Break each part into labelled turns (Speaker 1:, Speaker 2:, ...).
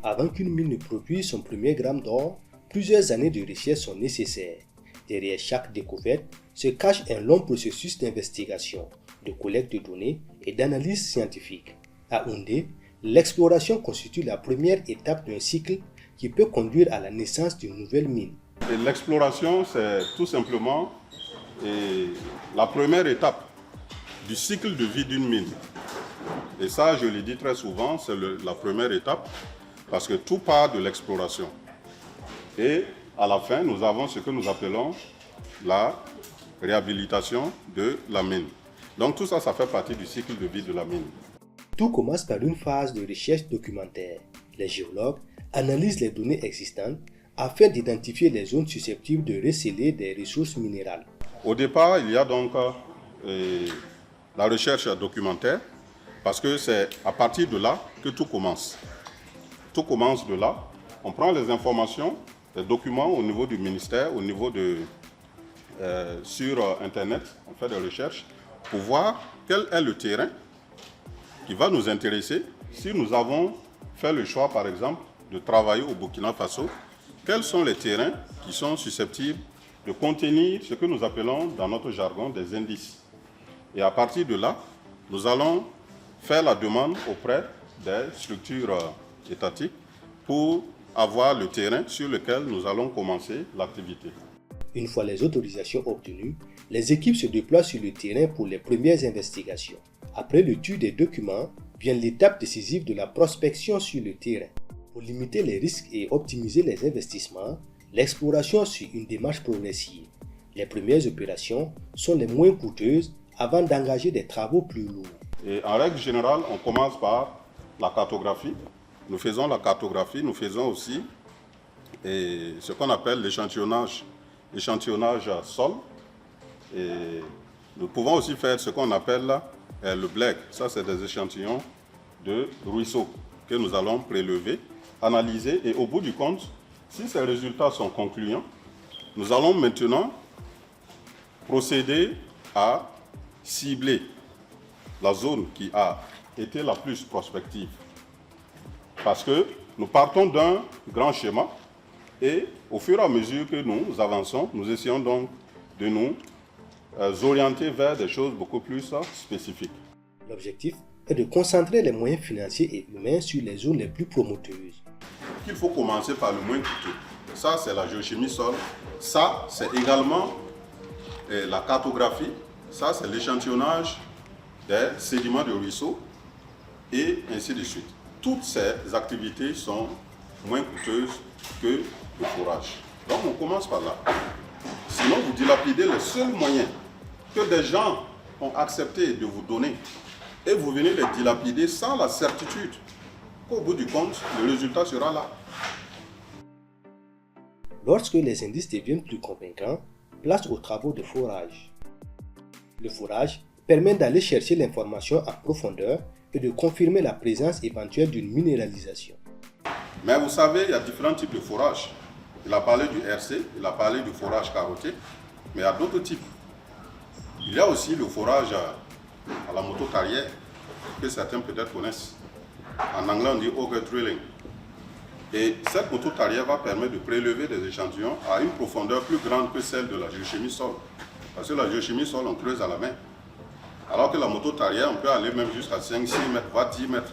Speaker 1: Avant qu'une mine ne produise son premier gramme d'or, plusieurs années de recherche sont nécessaires. Derrière chaque découverte se cache un long processus d'investigation, de collecte de données et d'analyse scientifique. À Houndé, l'exploration constitue la première étape d'un cycle qui peut conduire à la naissance d'une nouvelle mine.
Speaker 2: L'exploration, c'est tout simplement la première étape du cycle de vie d'une mine. Et ça, je le dis très souvent, c'est la première étape parce que tout part de l'exploration. Et à la fin, nous avons ce que nous appelons la réhabilitation de la mine. Donc tout ça, ça fait partie du cycle de vie de la mine.
Speaker 1: Tout commence par une phase de recherche documentaire. Les géologues analysent les données existantes afin d'identifier les zones susceptibles de recéler des ressources minérales.
Speaker 2: Au départ, il y a donc la recherche documentaire, parce que c'est à partir de là que tout commence. Tout commence de là. On prend les informations, les documents au niveau du ministère, au niveau sur Internet, on fait des recherches pour voir quel est le terrain qui va nous intéresser. Si nous avons fait le choix, par exemple, de travailler au Burkina Faso, quels sont les terrains qui sont susceptibles de contenir ce que nous appelons dans notre jargon des indices. Et à partir de là, nous allons faire la demande auprès des structures étatiques pour avoir le terrain sur lequel nous allons commencer l'activité.
Speaker 1: Une fois les autorisations obtenues, les équipes se déploient sur le terrain pour les premières investigations. Après l'étude des documents, vient l'étape décisive de la prospection sur le terrain. Pour limiter les risques et optimiser les investissements, l'exploration suit une démarche progressive. Les premières opérations sont les moins coûteuses avant d'engager des travaux plus lourds.
Speaker 2: Et en règle générale, on commence par la cartographie. Nous faisons la cartographie, nous faisons aussi ce qu'on appelle l'échantillonnage sol. Et nous pouvons aussi faire ce qu'on appelle le blek. Ça, c'est des échantillons de ruisseaux que nous allons prélever, analyser et au bout du compte, si ces résultats sont concluants, nous allons maintenant procéder à cibler la zone qui a été la plus prospective. Parce que nous partons d'un grand schéma et au fur et à mesure que nous avançons, nous essayons donc de nous orienter vers des choses beaucoup plus spécifiques.
Speaker 1: L'objectif est de concentrer les moyens financiers et humains sur les zones les plus prometteuses.
Speaker 2: Il faut commencer par le moins coûteux. Ça, c'est la géochimie sol. Ça, c'est également la cartographie. Ça, c'est l'échantillonnage des sédiments de ruisseaux et ainsi de suite. Toutes ces activités sont moins coûteuses que le forage. Donc, on commence par là. Sinon, vous dilapidez les seuls moyens que des gens ont accepté de vous donner et vous venez les dilapider sans la certitude qu'au bout du compte, le résultat sera là.
Speaker 1: Lorsque les indices deviennent plus convaincants, place aux travaux de forage. Le forage permet d'aller chercher l'information en profondeur et de confirmer la présence éventuelle d'une minéralisation.
Speaker 2: Mais vous savez, il y a différents types de forage. Il a parlé du RC, il a parlé du forage carotté, mais il y a d'autres types. Il y a aussi le forage à la moto carrière, que certains peut-être connaissent. En anglais, on dit auger drilling. Et cette moto carrière va permettre de prélever des échantillons à une profondeur plus grande que celle de la géochimie sol. Parce que la géochimie sol, on creuse à la main. Alors que la moto carrière, on peut aller même jusqu'à 5, 6 mètres, voire 10 mètres.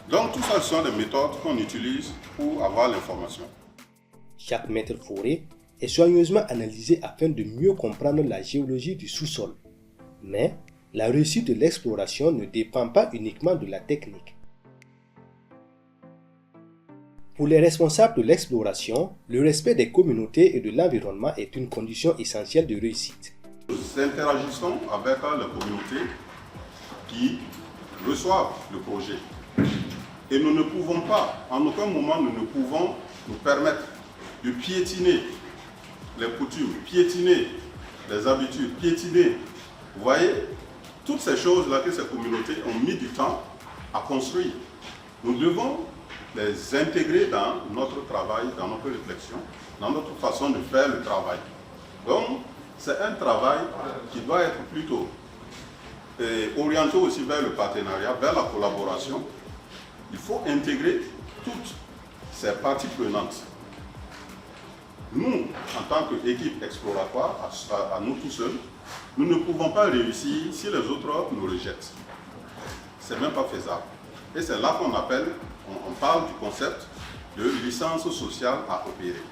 Speaker 2: Donc tout ça, ce sont des méthodes qu'on utilise pour avoir l'information.
Speaker 1: Chaque mètre foré est soigneusement analysé afin de mieux comprendre la géologie du sous-sol. Mais la réussite de l'exploration ne dépend pas uniquement de la technique. Pour les responsables de l'exploration, le respect des communautés et de l'environnement est une condition essentielle de réussite.
Speaker 2: Nous interagissons avec les communautés qui reçoivent le projet. Et nous ne pouvons pas, en aucun moment, nous ne pouvons nous permettre de piétiner les coutumes, piétiner les habitudes, piétiner, vous voyez, toutes ces choses-là que ces communautés ont mis du temps à construire. Nous devons les intégrer dans notre travail, dans notre réflexion, dans notre façon de faire le travail. Donc, c'est un travail qui doit être plutôt orienté aussi vers le partenariat, vers la collaboration, il faut intégrer toutes ces parties prenantes. Nous, en tant qu'équipe exploratoire, à nous tout seuls, nous ne pouvons pas réussir si les autres nous rejettent. Ce n'est même pas faisable. Et c'est là qu'on on parle du concept de licence sociale à opérer.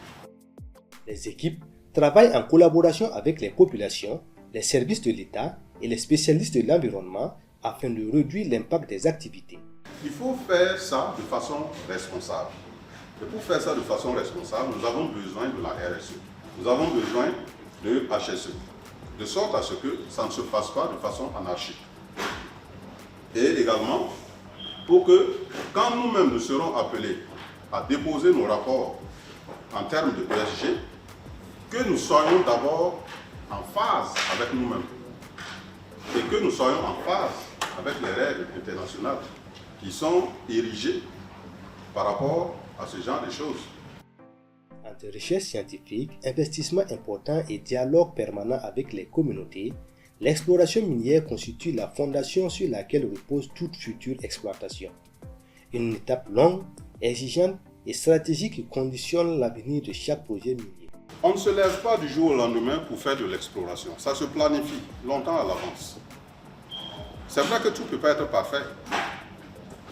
Speaker 1: Les équipes travaillent en collaboration avec les populations, les services de l'État et les spécialistes de l'environnement afin de réduire l'impact des activités.
Speaker 2: Il faut faire ça de façon responsable. Et pour faire ça de façon responsable, nous avons besoin de la RSE. Nous avons besoin de HSE. De sorte à ce que ça ne se fasse pas de façon anarchique. Et également, pour que quand nous-mêmes nous serons appelés à déposer nos rapports en termes de ESG, que nous soyons d'abord en phase avec nous-mêmes. Et que nous soyons en phase avec les règles internationales qui sont érigées par rapport à ce genre de choses.
Speaker 1: Entre recherche scientifique, investissement important et dialogue permanent avec les communautés, l'exploration minière constitue la fondation sur laquelle repose toute future exploitation. Une étape longue, exigeante et stratégique qui conditionne l'avenir de chaque projet minier.
Speaker 2: On ne se lève pas du jour au lendemain pour faire de l'exploration. Ça se planifie longtemps à l'avance. C'est vrai que tout ne peut pas être parfait,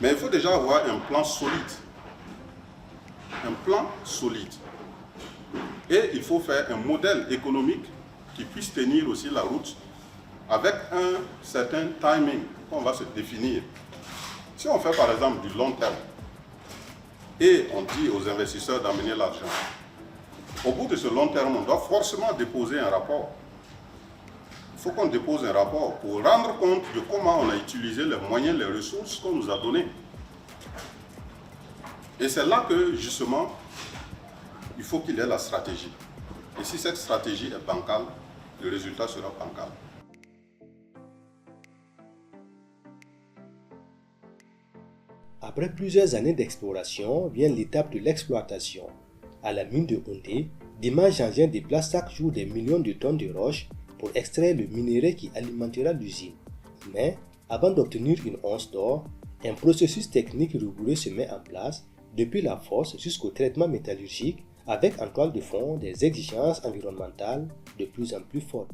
Speaker 2: mais il faut déjà avoir un plan solide. Un plan solide. Et il faut faire un modèle économique qui puisse tenir aussi la route avec un certain timing qu'on va se définir. Si on fait par exemple du long terme et on dit aux investisseurs d'amener l'argent, au bout de ce long terme, on doit forcément déposer un rapport. Il faut qu'on dépose un rapport pour rendre compte de comment on a utilisé les moyens, les ressources qu'on nous a donnés. Et c'est là que, justement, il faut qu'il y ait la stratégie. Et si cette stratégie est bancale, le résultat sera bancal.
Speaker 1: Après plusieurs années d'exploration, vient l'étape de l'exploitation. À la mine de Houndé, Dimanche Janvier déplace chaque jour des millions de tonnes de roches pour extraire le minerai qui alimentera l'usine. Mais, avant d'obtenir une once d'or, un processus technique rigoureux se met en place, depuis la force jusqu'au traitement métallurgique, avec en toile de fond des exigences environnementales de plus en plus fortes.